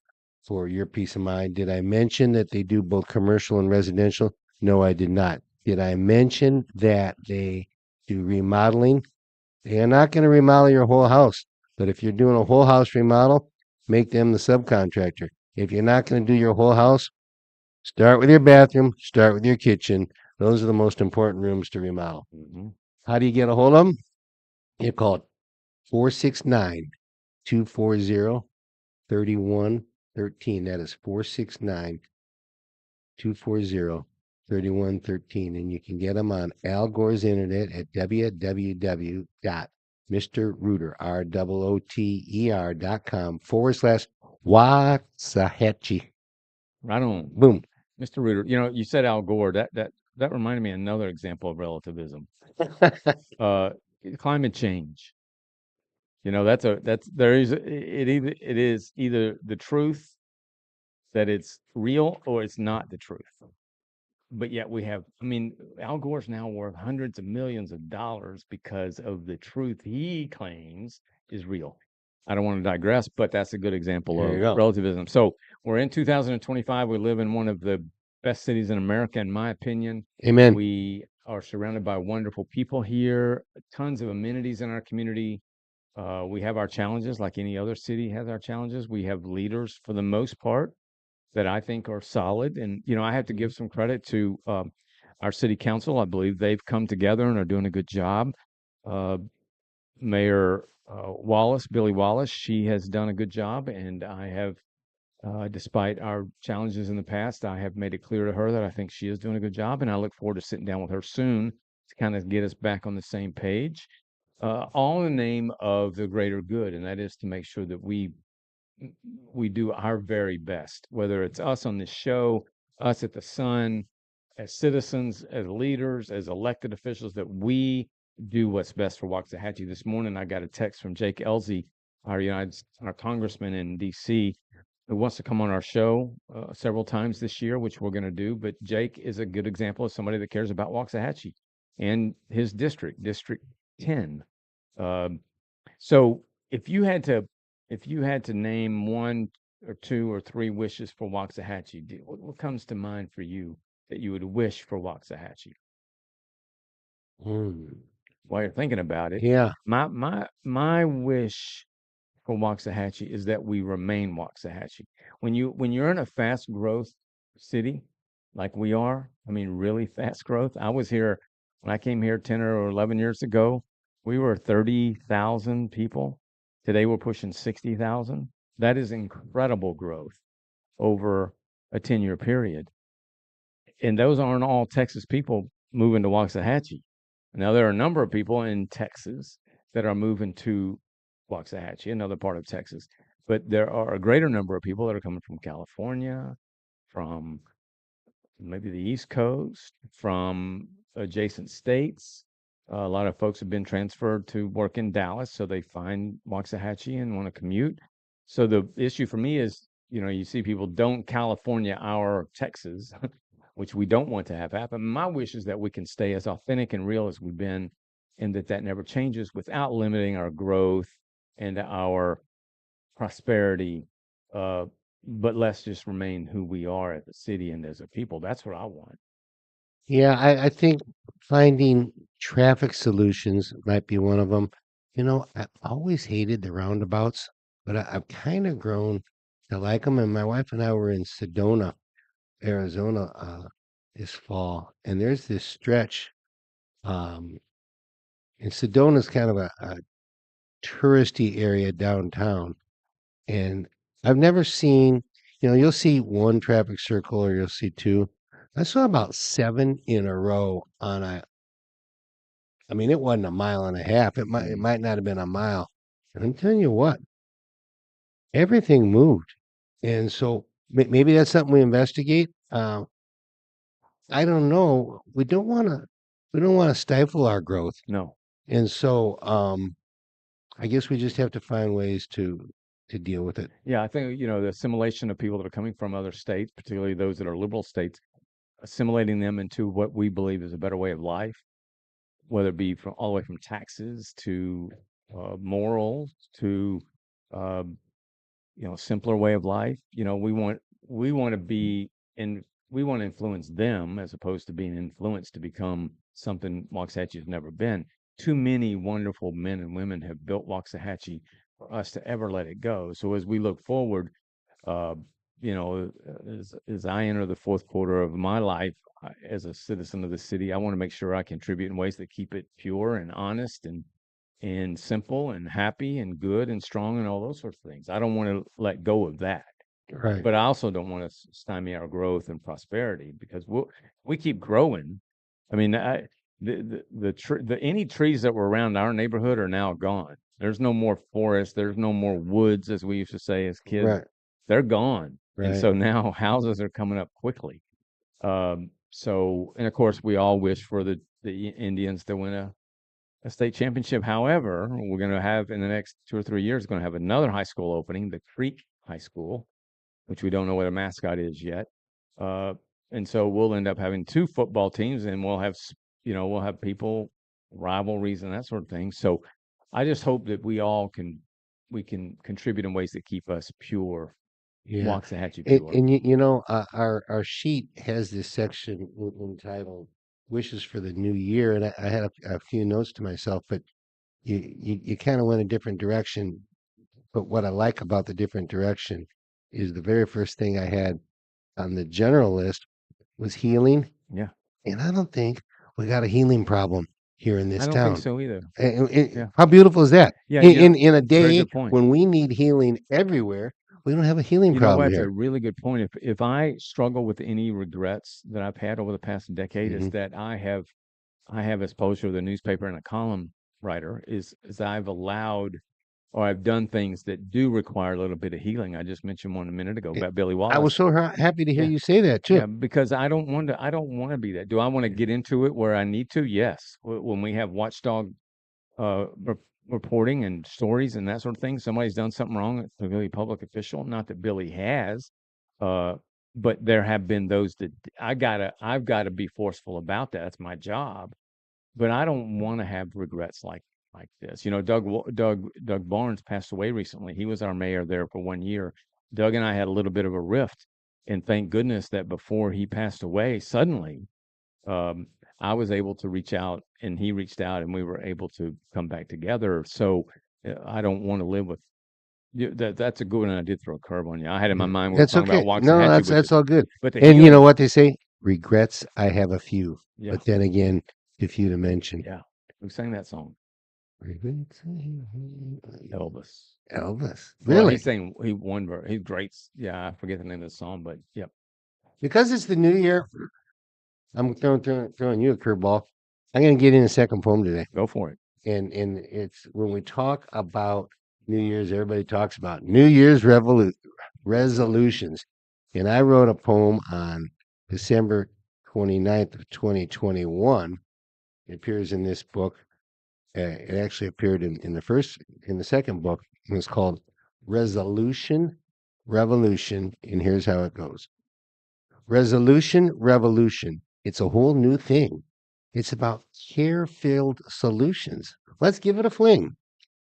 for your peace of mind. Did I mention that they do both commercial and residential? No, I did not. Did I mention that they do remodeling? They are not going to remodel your whole house, but if you're doing a whole house remodel, make them the subcontractor. If you're not going to do your whole house, start with your bathroom, start with your kitchen. Those are the most important rooms to remodel. Mm-hmm. How do you get a hold of them? You call it 469 240 3113. That is 469 240 3113. And you can get them on Al Gore's internet at www.mrrooter.com/Waxahachie. Right on. Boom. Mr. Reuter, you said Al Gore. That reminded me of another example of relativism. Climate change. It is either the truth that it's real or it's not the truth. But yet Al Gore's now worth hundreds of millions of dollars because of the truth he claims is real. I don't want to digress, but that's a good example There you of go. relativism. So we're in 2025. We live in one of the best cities in America, in my opinion. Amen. We are surrounded by wonderful people here, tons of amenities in our community. We have our challenges, like any other city has our challenges. We have leaders, for the most part, that I think are solid. And, I have to give some credit to our city council. I believe they've come together and are doing a good job. Mayor Billy Wallace, she has done a good job. And I have, despite our challenges in the past, I have made it clear to her that I think she is doing a good job. And I look forward to sitting down with her soon to kind of get us back on the same page, all in the name of the greater good. And that is to make sure that we do our very best, whether it's us on this show, us at the Sun, as citizens, as leaders, as elected officials, that we do what's best for Waxahachie. This morning, I got a text from Jake Elsey, our congressman in D.C., who wants to come on our show several times this year, which we're going to do. But Jake is a good example of somebody that cares about Waxahachie and his district, District 10. So if you had to name 1 or 2 or 3 wishes for Waxahachie, what comes to mind for you that you would wish for Waxahachie? While you're thinking about it, Yeah. my wish for Waxahachie is that we remain Waxahachie. When you're in a fast growth city like we are, really fast growth. When I came here 10 or 11 years ago, we were 30,000 people. Today we're pushing 60,000. That is incredible growth over a 10-year period. And those aren't all Texas people moving to Waxahachie. Now, there are a number of people in Texas that are moving to Waxahachie, another part of Texas. But there are a greater number of people that are coming from California, from maybe the East Coast, from adjacent states. A lot of folks have been transferred to work in Dallas, so they find Waxahachie and want to commute. So the issue for me is, you see people don't California our Texas, which we don't want to have happen. My wish is that we can stay as authentic and real as we've been, and that never changes without limiting our growth and our prosperity. But let's just remain who we are as a city and as a people. That's what I want. Yeah, I think finding traffic solutions might be one of them. I've always hated the roundabouts, but I've kind of grown to like them. And my wife and I were in Sedona, Arizona, this fall, and there's this stretch. Um, and Sedona's kind of a touristy area downtown, and I've never seen. You'll see one traffic circle or you'll see two. I saw about seven in a row on a I mean, it wasn't a mile and a half. It might not have been a mile. And I'm telling you what, everything moved. And so maybe that's something we investigate. I don't know. We don't want to stifle our growth. No. And so I guess we just have to find ways to deal with it. Yeah, I think, the assimilation of people that are coming from other states, particularly those that are liberal states, assimilating them into what we believe is a better way of life, whether it be from all the way from taxes to morals to uh, simpler way of life. We want to be in we want to influence them as opposed to being influenced to become something Waxahachie has never been. Too many wonderful men and women have built Waxahachie for us to ever let it go. So as we look forward, uh, as I enter the fourth quarter of my life as a citizen of the city, I want to make sure I contribute in ways that keep it pure and honest and simple and happy and good and strong and all those sorts of things. I don't want to let go of that, Right. but I also don't want to stymie our growth and prosperity because we keep growing. I mean, any trees that were around our neighborhood are now gone. There's no more forest. There's no more woods, as we used to say as kids. Right. They're gone, and Right. so now houses are coming up quickly. And of course, we all wish for the Indians to win a state championship. However, we're going to have in the next 2 or 3 years, going to have another high school opening, the Creek High School, which we don't know what a mascot is yet. And so we'll end up having two football teams, and we'll have people rivalries and that sort of thing. So I just hope that we can contribute in ways that keep us pure, Yeah. Waxahachie And, pure. and our sheet has this section entitled "Wishes for the New Year," and I had a few notes to myself, but you kind of went a different direction. But what I like about the different direction is the very first thing I had on the general list was healing, Yeah, and I don't think we got a healing problem here in I this don't think town. so either. Yeah. How beautiful is that? Yeah, In a very day good point. when we need healing everywhere, we don't have a healing You know problem what? That's a here. really good point. If I struggle with any regrets that I've had over the past decade, is Mhm. that I have exposure to the newspaper and a column writer is I've allowed or I've done things that do require a little bit of healing. I just mentioned one a minute ago Eh, about Billy I was Wallace. so happy to hear Yeah. you say that too. Yeah, because I don't want to be that. Do I want to get into it where I need to? Yes. When we have watchdog reporting and stories and that sort of thing, somebody's done something wrong. It's a really public official. Not that Billy has, uh, but there have been those that I've got to be forceful about that. That's my job. But I don't want to have regrets like this. Doug Barnes passed away recently. He was our mayor there for 1 year. Doug and I had a little bit of a rift, and thank goodness that before he passed away, suddenly, I was able to reach out, and he reached out, and we were able to come back together. So I don't want to live with that's a good one. I did throw a curve on you. I had in my mind we were That's talking okay. about No, Waxahachie, that's all good. but the And you know healing. what they say? Regrets, I have a few. Yeah, But then again, a few to mention. yeah. Who sang that song? Regrets, I have Elvis. Elvis. Well, Really? he's saying he one verse. He's great. Yeah, I forget the name of the song, but yep. Because it's the new year, I'm throwing you a curveball. I'm going to get in a second poem today. Go for it. And it's when we talk about New Year's, everybody talks about New Year's resolutions. And I wrote a poem on December 29th of 2021 It appears in this book. It actually appeared in the second book. It was called Resolution Revolution, and here's how it goes. Resolution Revolution. It's a whole new thing. It's about care-filled solutions. Let's give it a fling.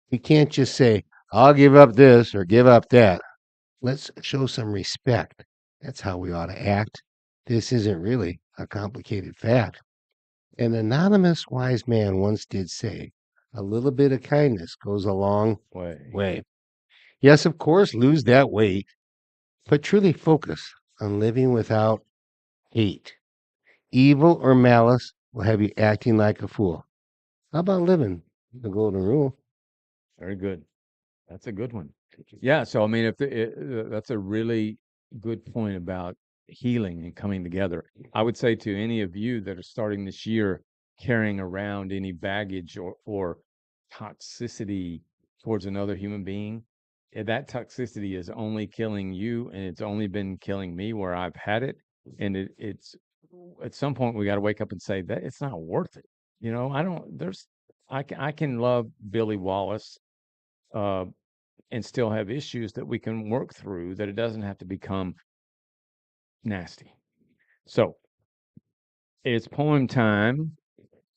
You can't just say, I'll give up this or give up that. Let's show some respect. That's how we ought to act. This isn't really a complicated fact. An anonymous wise man once did say, a little bit of kindness goes a long way. Yes, of course, lose that weight, but truly focus on living without hate. Evil or malice will have you acting like a fool. How about living the golden rule? Very good. That's a good one. Yeah. So, I mean, that's a really good point about healing and coming together. I would say to any of you that are starting this year carrying around any baggage or toxicity towards another human being, that toxicity is only killing you, and it's only been killing me where I've had it. And it's at some point we got to wake up and say that it's not worth it. You know, I can love Billy Wallace, uh, and still have issues that we can work through, that it doesn't have to become nasty. So it's poem time.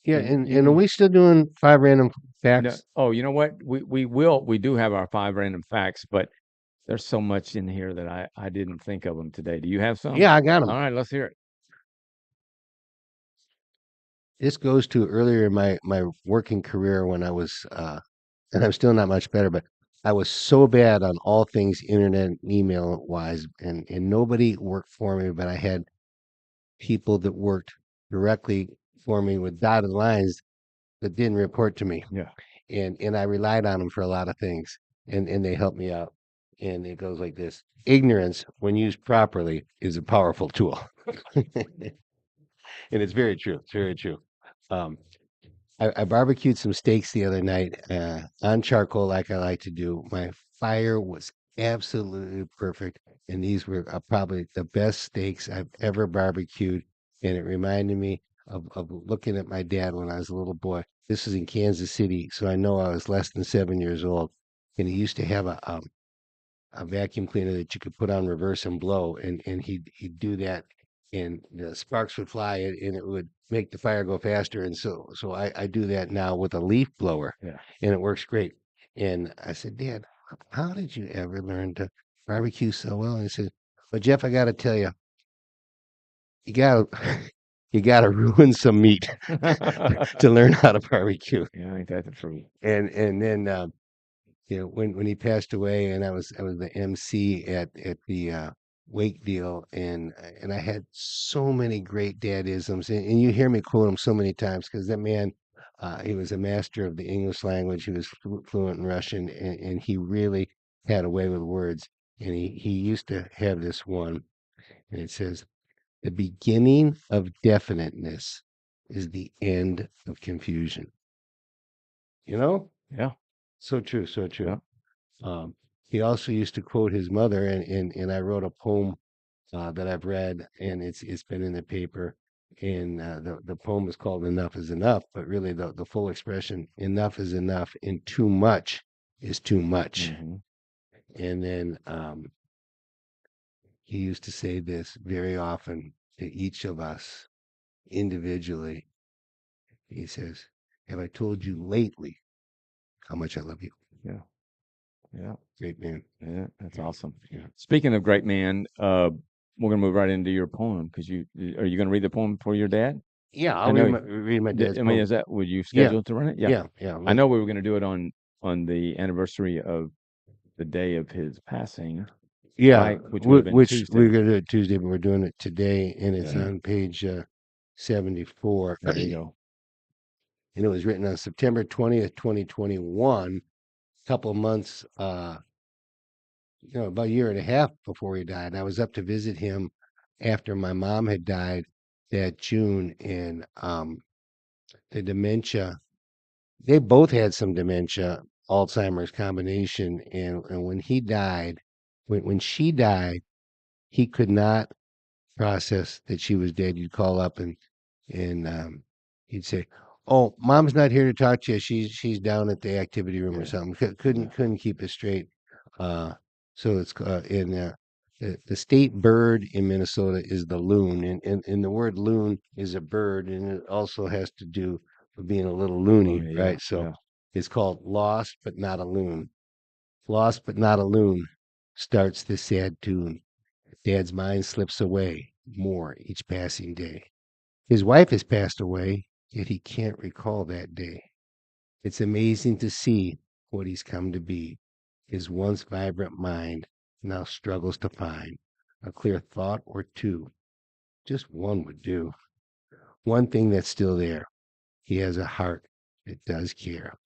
Yeah, And and are we still doing 5 random no, facts? oh, you know what? We do have our 5 random facts, but there's so much in here that I didn't think of them today. Do you have some? Yeah, I got them. All right, let's hear it. This goes to earlier in my working career when I was, and I'm still not much better, but I was so bad on all things internet and email wise, and nobody worked for me, but I had people that worked directly for me with dotted lines that didn't report to me. Yeah. And I relied on them for a lot of things, and they helped me out. And it goes like this: ignorance, when used properly, is a powerful tool. And it's very true. It's very true. Um, I barbecued some steaks the other night on charcoal, like I like to do. My fire was absolutely perfect, and these were probably the best steaks I've ever barbecued. And it reminded me of looking at my dad when I was a little boy. This was in Kansas City, so I know I was less than 7 years old. And he used to have a vacuum cleaner that you could put on reverse and blow, and he'd do that, and the sparks would fly, and it would make the fire go faster. And so I do that now with a leaf blower, Yeah. and it works great. And I said, Dad, how did you ever learn to barbecue so well? And he said, well, Jeff, I got to tell you, you got to you got to ruin some meat to learn how to barbecue. Yeah, ain't that the truth? And then when he passed away, and I was the MC at the wake deal, and I had so many great dadisms, and you hear me quote him so many times because that man, he was a master of the English language. He was fluent in Russian, and he really had a way with words. And he used to have this one, and it says, "The beginning of definiteness is the end of confusion." You know, Yeah. so true, so true. Yeah. He also used to quote his mother, and I wrote a poem that I've read, and it's been in the paper. And the poem is called "Enough is Enough," but really the full expression, "Enough is enough, and too much is too much." Hmm. And then he used to say this very often to each of us individually. He says, "Have I told you lately how much I love you?" Yeah. Yeah. Great man. Yeah. That's awesome. Yeah. Speaking of great man, we're gonna move right into your poem because are you gonna read the poem for your dad? Yeah, I I'll know. read my dad's I mean, poem. would you Yeah, schedule to run it? Yeah. yeah, yeah. I know we were gonna do it on the anniversary of the day of his passing, Yeah, right? Which would have been which Tuesday. we're gonna do it Tuesday, but we're doing it today, and it's Yeah. on page 74. There you go. And it was written on September 20th, 2021, a couple of months, about a year and a half before he died. I was up to visit him after my mom had died that June, and the dementia. They both had some dementia, Alzheimer's combination, and when he died, when she died, he could not process that she was dead. You'd call up and he'd say, Oh, mom's not here to talk to you. She's down at the activity room or Yeah. something. Couldn't keep it straight. So it's in the state bird in Minnesota is the loon, and the word loon is a bird, and it also has to do with being a little loony, Loony, right? So yeah. it's called lost but not a loon. Lost but not a loon starts this sad tune. Dad's mind slips away more each passing day. His wife has passed away, yet he can't recall that day. It's amazing to see what he's come to be. His once vibrant mind now struggles to find a clear thought or two. Just one would do. One thing that's still there. He has a heart that does care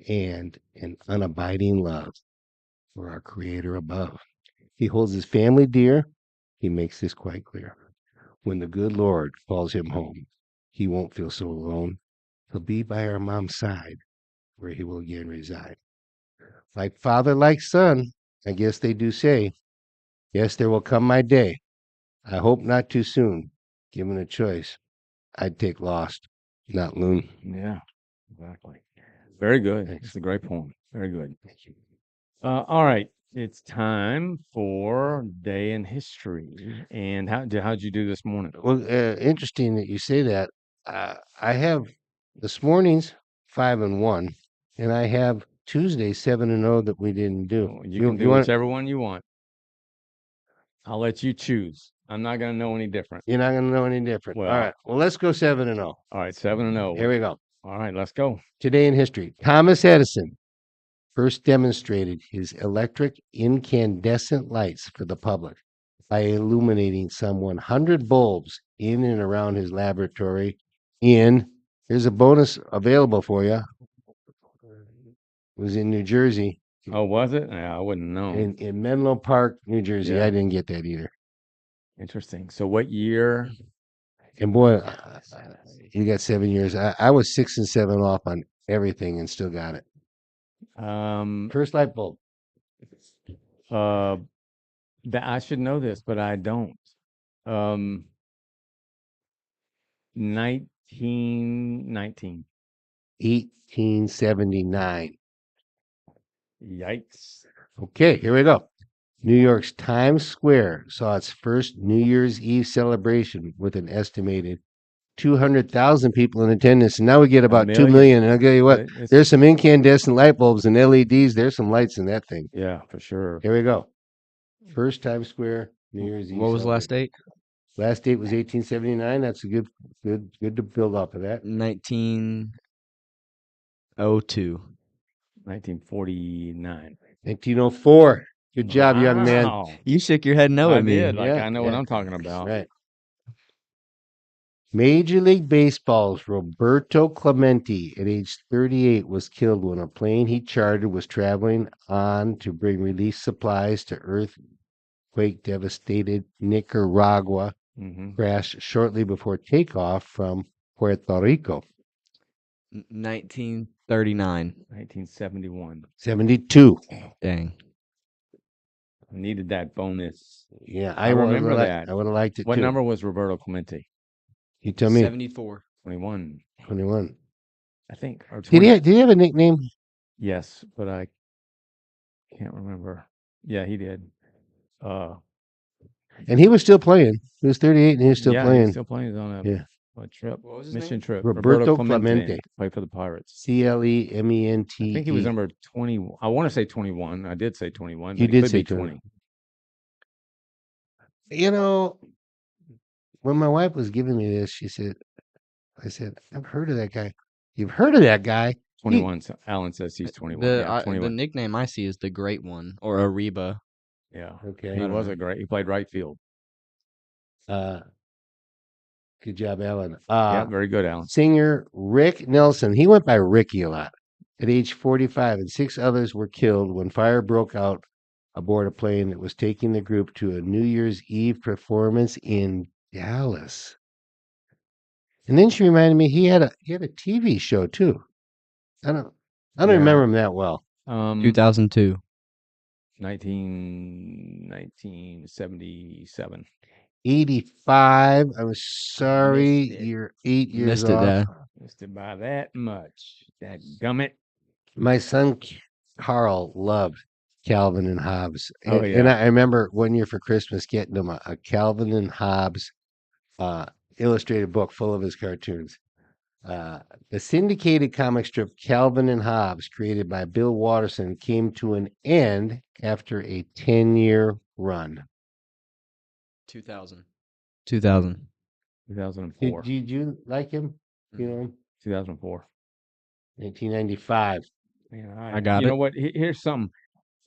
and an unabiding love for our Creator above. He holds his family dear. He makes this quite clear. When the good Lord calls him home, he won't feel so alone. He'll be by our mom's side, where he will again reside. Like father, like son, I guess they do say, yes, there will come my day. I hope not too soon. Given a choice, I'd take Lost, not Loon. Yeah, exactly. Very good. Thanks. It's a great poem. Very good. Thank you. All right. It's time for Day in History. And how'd you do this morning? Well, interesting that you say that. I have this morning's 5-1, and I have Tuesday 7-0 that we didn't do. Well, you can do want? whichever one you want. I'll let you choose. I'm not going to know any different. You're not going to know any different. Well, All right. Well, let's go 7-0. All right, 7-0. Here we go. All right, let's go. Today in history, Thomas Edison first demonstrated his electric incandescent lights for the public by illuminating some 100 bulbs in and around his laboratory in, here's a bonus available for you, was in New Jersey, Oh, was it? Yeah, I wouldn't know. in Menlo Park, New Jersey. Yeah. I didn't get that either. Interesting. So what year? And boy, you got 7 years. I was 6 and 7 off on everything and still got it. First light bulb. That I should know this, but I don't. 1919. 1879. Yikes. Okay, here we go. New York's Times Square saw its first New Year's Eve celebration with an estimated 200,000 people in attendance. And now we get about 2 million. And I'll tell you what, there's some incandescent light bulbs and LEDs. There's some lights in that thing. Yeah, for sure. Here we go. First Times Square New Year's Eve. What was the last date? Last date was 1879. That's a good to build off of that. 1902. 1949. 1904. Good job, young man. Wow. You shook your head no I at me. did. Like, Yeah, I know what yeah. I'm talking about. Right. Major League Baseball's Roberto Clemente, at age 38, was killed when a plane he chartered was traveling on to bring relief supplies to earthquake-devastated Nicaragua. Crashed shortly before takeoff from Puerto Rico. 1939. 1971. 72. Dang. I needed that bonus. Yeah, I remember that. I would have liked it What too. number was Roberto Clemente? You tell me. 74. 21. 21. I think. Or 20. Did he have a nickname? Yes, but I can't remember. Yeah, he did. And he was still playing. He was 38 and he was still yeah, playing. he's still playing. He's on a trip. What was his Mission name? trip. Roberto Clemente. Play for the Pirates. Clemente. I think he was number 20. I want to say 21. I did say 21. You But did could say be 20. You know, when my wife was giving me this, I said, I've heard of that guy. You've heard of that guy? 21. So Alan says he's 21. Yeah, 21. The nickname I see is the Great One or Ariba. Yeah. Okay. He was he played right field. Good job, Alan. Yeah, very good, Alan. Singer Rick Nelson. He went by Ricky a lot. At age 45, and 6 others were killed when fire broke out aboard a plane that was taking the group to a New Year's Eve performance in Dallas. And then she reminded me he had a TV show too. I don't remember him that well. 2002. 1977. 85. I'm sorry, you're 8 years Missed it, off. Dad. Just to buy that much. That gummit. My son Carl loved Calvin and Hobbes, Oh, and yeah. I remember one year for Christmas getting him a Calvin and Hobbes uh, illustrated book full of his cartoons. The syndicated comic strip Calvin and Hobbes, created by Bill Watterson, came to an end after a 10-year run. 2000. 2000. 2004. Did you like him? You know, 2004. 1995. Man, I got you it. know what? Here's something.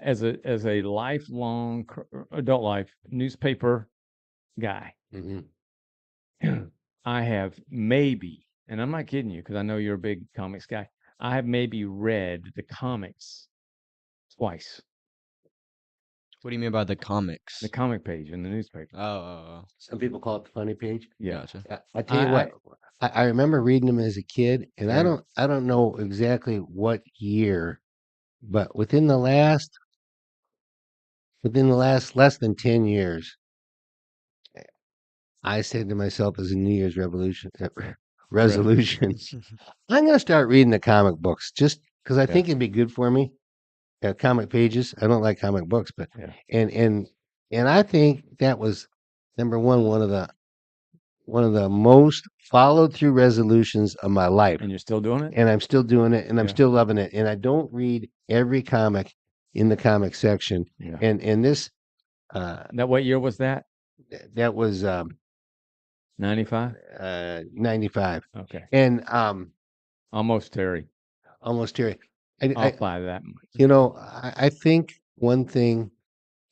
As a lifelong adult life newspaper guy, Hmm. I have maybe, and I'm not kidding you because I know you're a big comics guy. I have maybe read the comics twice. What do you mean by the comics? The comic page in the newspaper. Oh. Some people call it the funny page. Yeah. Gotcha. I tell you what, I remember reading them as a kid, and Yeah. I don't know exactly what year, but within the last less than 10 years, I said to myself as a New Year's resolution, I'm going to start reading the comic books just because I Yeah. think it'd be good for me. Comic pages. I don't like comic books, but Yeah. and I think that was number one of the most followed through resolutions of my life. And you're still doing it? And I'm still doing it, and I'm Yeah. still loving it. And I don't read every comic in the comic section. Yeah. And this That what year was that? that was 95? 95. Okay. And Almost Terry. almost here. I'll buy that much. You know, I think one thing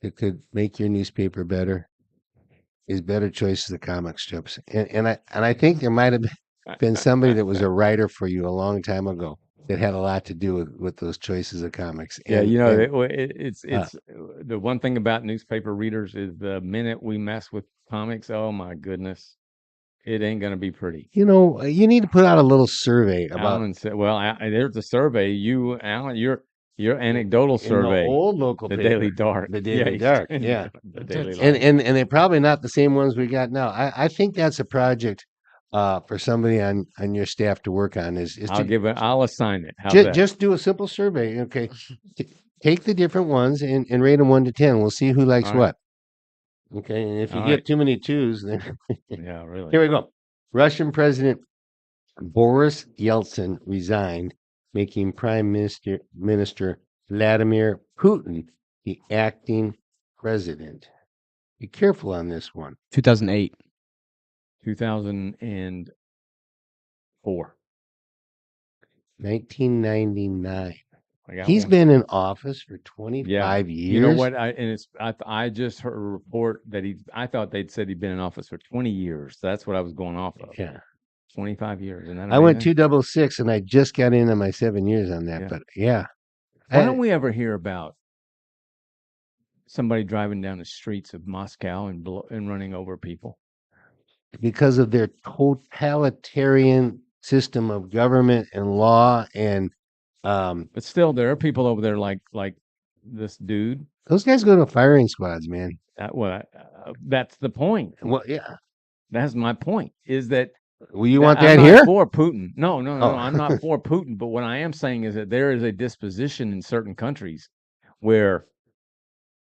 that could make your newspaper better is better choices of comic strips. And I think there might have been somebody that was a writer for you a long time ago that had a lot to do with those choices of comics. Yeah, And, you know, and it's the one thing about newspaper readers is the minute we mess with comics, oh my goodness, it ain't gonna be pretty. you know, you need to put out a little survey about Alan said, "Well, there's a survey. You, Alan, your anecdotal in the survey, old local the paper, Daily Dark, the yeah, Daily Dark, yeah, the Daily and Light. and they're probably not the same ones we got now. I think that's a project for somebody on your staff to work on. Is I'll assign it. How's that? just do a simple survey. Okay, take the different ones and rate them 1 to 10. We'll see who likes All right. what. Okay, and if you All get right. too many twos, then Yeah, really. here we go. Russian President Boris Yeltsin resigned, making Prime Minister Vladimir Putin the acting president. Be careful on this one. 2008. 2004. 1999. I got He's one. been in office for 25 years. You know what? I just heard a report that I thought they'd said he'd been in office for 20 years. That's what I was going off of. Yeah. 25 years. Isn't that amazing? I went 266 and I just got in on my 7 years on that. Yeah. But yeah. Why don't we ever hear about somebody driving down the streets of Moscow and running over people? Because of their totalitarian system of government and law and But still, there are people over there like this dude. those guys go to firing squads, man. That's the point. Well, yeah. That's my point. Is that Well, you want that I'm not here? for Putin? No. Oh. I'm not for Putin. But what I am saying is that there is a disposition in certain countries where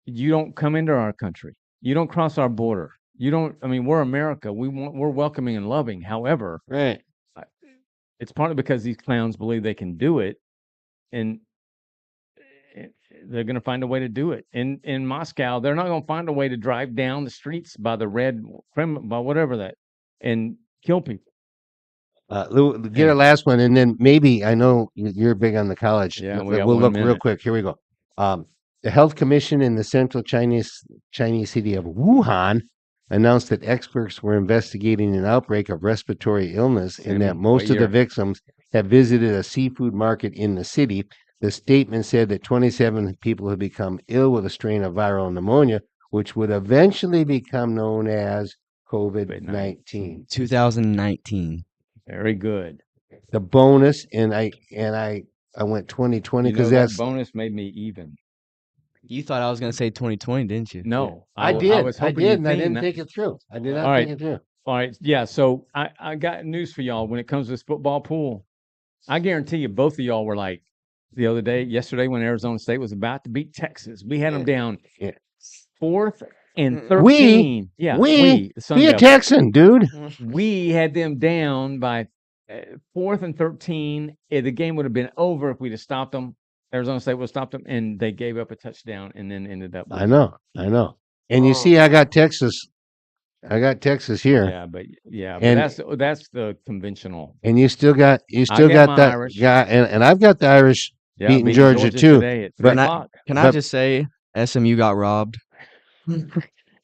you don't come into our country, you don't cross our border, you don't. I mean, we're America. We're welcoming and loving. However, Right. it's partly because these clowns believe they can do it, and they're going to find a way to do it. In Moscow, they're not going to find a way to drive down the streets by by whatever that and kill people. Lou, get a last one, and then maybe I know you're big on the college. Yeah, we'll look real quick. Here we go. The Health Commission in the central Chinese city of Wuhan announced that experts were investigating an outbreak of respiratory illness and that most of the victims have visited a seafood market in the city. The statement said that 27 people have become ill with a strain of viral pneumonia, which would eventually become known as COVID-19. 2019. Very good. The bonus, and I went 2020 because that that's bonus made me even. You thought I was going to say 2020, didn't you? No, I did. was I hoping did, and I you'd didn't think think it through. I did not All think right. it through. All right. Yeah. So I got news for y'all when it comes to this football pool. I guarantee you, both of y'all were like yesterday when Arizona State was about to beat Texas. We had them down Yeah. 4th and Mm. 13. Yeah, the Sun we a Devils. Texan, dude. We had them down by 4th and 13. The game would have been over if we'd have stopped them. Arizona State would have stopped them, and they gave up a touchdown and then ended up I losing. know. And you see, I got Texas here, Yeah, but And- that's the conventional. and you still got my that Irish. guy, and I've got the Irish Yeah, beating Georgia too. today at But- 3 o'clock. Can I But- just say SMU got robbed?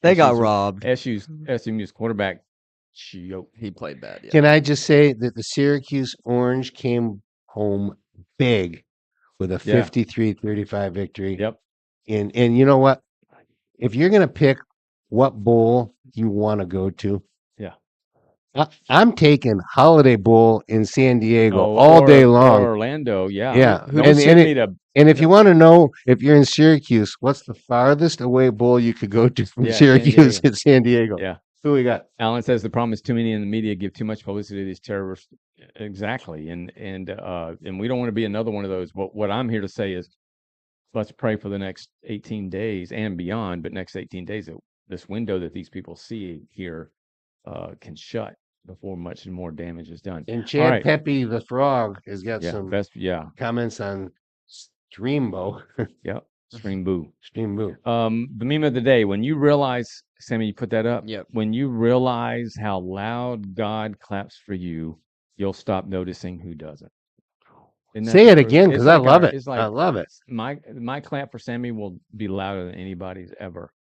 They got robbed. SMU's quarterback choked. He played bad. Yeah. Can I just say that the Syracuse Orange came home big with a 53-35 victory. Yep. And you know what? If you're going to pick what bowl you want to go to, Yeah. I'm taking Holiday Bowl in San Diego Oh, all day or long. Orlando, yeah. Yeah. Don't And- send and me to And if you want to know if you're in Syracuse, what's the farthest away bowl you could go to from Yeah, San Syracuse Diego. in San Diego? Yeah. Who we got? Alan says the problem is too many in the media give too much publicity to these terrorists. Exactly. And we don't want to be another one of those. What I'm here to say is let's pray for the next 18 days and beyond, but next 18 days, this window that these people see here can shut before much more damage is done. And All Chad right. Pepe, the frog, has got Yeah, some comments on Streambo. Yep. Stream boo. Streambo. The meme of the day, when you realize, Sammy, you put that up. Yep. When you realize how loud God claps for you, you'll stop noticing who doesn't. Isn't that Say the it truth? again, It's because I like love our- it. It's like I love it. my clap for Sammy will be louder than anybody's ever.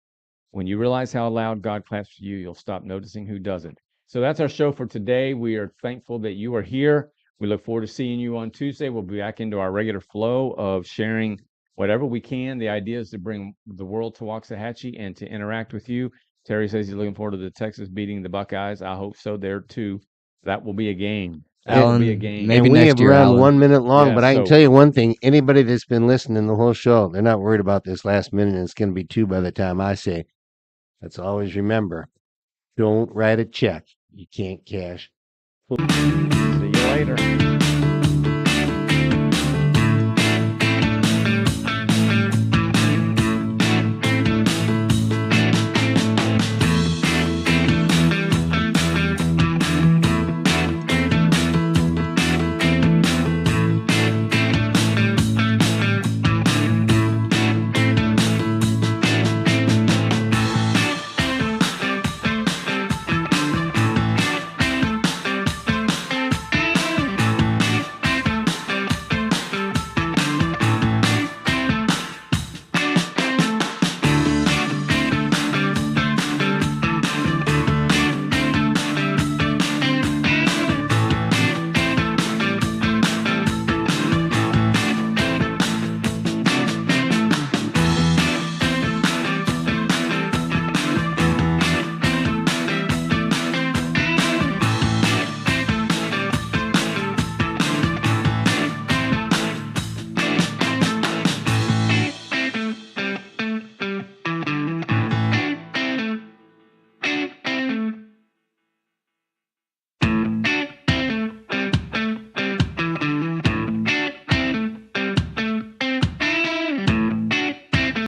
When you realize how loud God claps for you, you'll stop noticing who doesn't. So that's our show for today. We are thankful that you are here. We look forward to seeing you on Tuesday. We'll be back into our regular flow of sharing whatever we can. The idea is to bring the world to Waxahachie and to interact with you. Terry says he's looking forward to the Texas beating the Buckeyes. I hope so there too. That will be a game. That will be a Alan, game. maybe and we next have year, run Alan. 1 minute long, Yeah, but I can so- tell you one thing. Anybody that's been listening the whole show, they're not worried about this last minute. And it's going to be 2 by the time I say. Let's always remember, don't write a check you can't cash. See you later.